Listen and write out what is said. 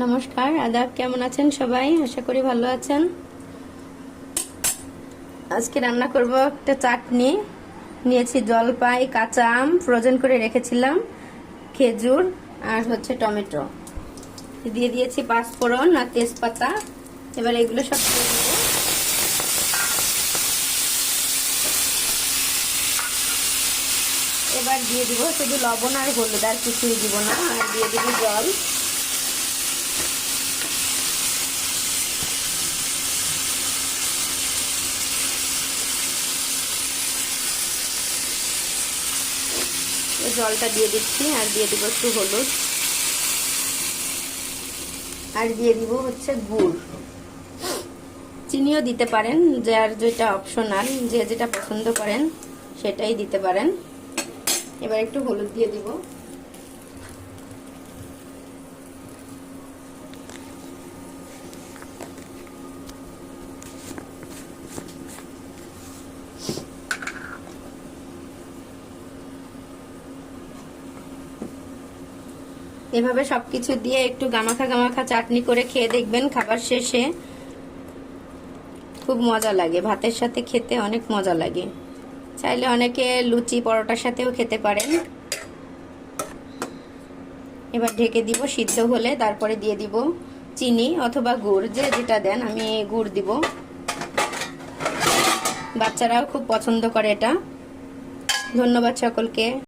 নমস্কার, আদাব। কেমন আছেন সবাই? আশা করি ভালো আছেন। আজকে রান্না করব একটা চাটনি। নিয়েছি জলপাই, কাঁচা আম ফ্রোজেন করে রেখেছিলাম, খেজুর আর টমেটো দিয়ে দিয়েছি, পাঁচফোড়ন আর তেজপাতা। এবার এগুলো সব দিয়ে দেবো। এবার দিয়ে দিব শুধু লবণ আর হলুদ, আর কিছুই দিব না। আর দিয়ে দিব জল। জলটা দিয়ে দিচ্ছি, আর দিয়ে দিব একটু হলুদ, আর দিয়ে দিব গুড়। চিনিও দিতে পারেন, যার যেটা অপশনাল, যে যেটা পছন্দ করেন সেটাই দিতে পারেন। এবার একটু হলুদ দিয়ে দিব। এভাবে সবকিছু দিয়ে একটু গামাখা গামাখা চাটনি করে খেয়ে দেখবেন। খাবার শেষে খুব মজা লাগে, ভাতের সাথে খেতে অনেক মজা লাগে। চাইলে অনেকে লুচি পরোটার সাথেও খেতে পারেন। এবার ঢেকে দিব, সিদ্ধ হলে তারপরে দিয়ে দিব চিনি অথবা গুড়, যে যেটা দেন। আমি গুড় দিব, বাচ্চারাও খুব পছন্দ করে এটা। ধন্যবাদ সকলকে।